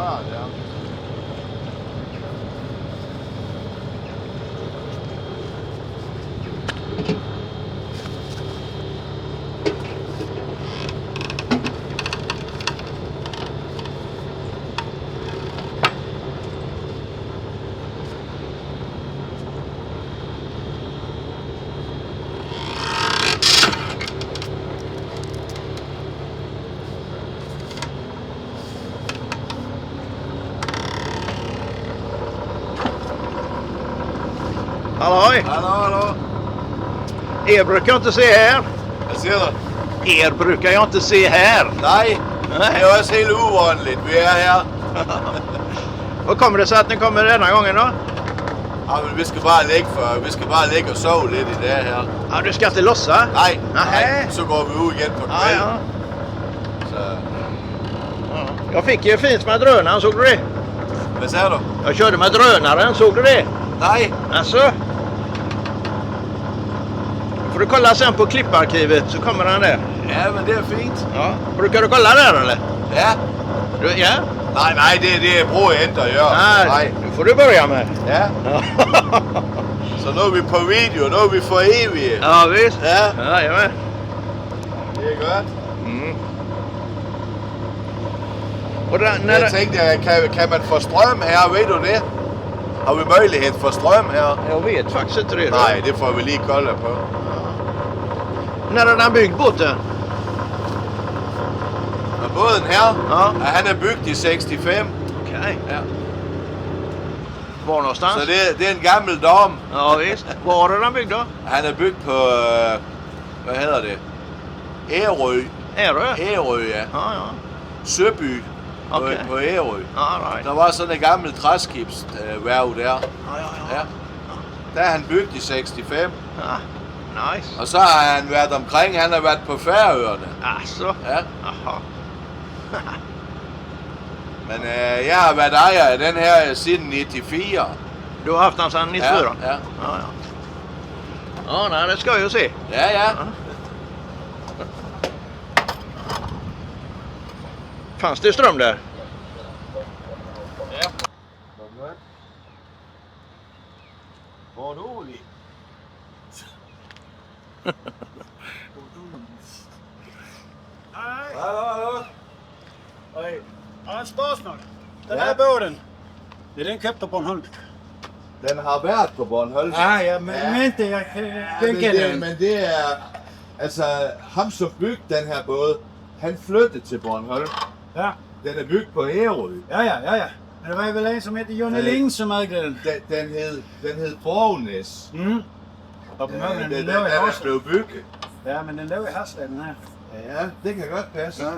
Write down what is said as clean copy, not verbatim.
røret der. Halloj! Hallå, hallå! Er brukar jag inte se här. Vad ser du? Er brukar jag inte se här. Nej, det är också helt ovanligt. Vi är här. Vad kommer det sig att ni kommer denna gången då? Ja, men vi ska bara ligga och sova lite i det här. Ja, du ska inte lossa? Nej, Nej. så går vi ut igen på Ja, kvällen. ja. Så, Ja. Jag fick ju fint med drönaren, såg du det? vad säger du? Jag körde med drönaren, såg du det? Nej, Alltså? Får du kolla sen på klipparkivet så kommer han där. ja men det är fint. Ja. Brukar du kolla där eller? Ja. Du, ja? Nej, det bruger jag inte att göra. Nej, det får du börja med. Ja. Ja, Så nu är vi på video, nu är vi för evigt. ja visst. Ja. Jajamän. Det är gott. Mm. Och där, när Jag tänkte, kan man få ström här? Vet du det? Har vi möjlighet för ström här? Jag vet faktiskt inte det. Nej, det får vi lige kolla på. När är den byggd båten? Och båden här, Ja. han är byggd i 65. Okej. Ja. Var någonstans? Så det är en gammal dam. Ja visst. Var är den byggd då? Han är byggd på, vad heter det? Ærø. Ärö? Ærø, ja. Ja, ja. Søby på, Okej. på Ærø. Ja, right. Der var sådan en gammel træskibsværv der. Ja, ja, ja. Ja. Der er han bygget i 65. Ja. Nice. Og så har han været omkring, han har været på Færøerne. Alltså. Ja. Jaha. Men jeg har været ejer af den her siden 94. Du har haft den sedan 94? Ja, ja. Ja, ja. Ja, nej, det ska jag ju se. Ja, ja. Fanns det ström där? Ja. Hvor roligt. Nej, Hallå. nej. Jag har en sparsmål. Den här båten, är den köpt på Bornholm? Den har været på Bornholm. Nej, men inte jag tänker den. Men det er, altså ham som bygde den her båd, han flyttede til Bornholm. Ja, Den er bygget på Ærø. ja. Men det var väl en som hette Johnny Ling som ägde den. Den hed Borgnæs. Mm. Och på månen, den Den låg i er Hasle. blevet bygget. Ja, men den låg i Hasle den här. Ja, det kan godt passe. Ja.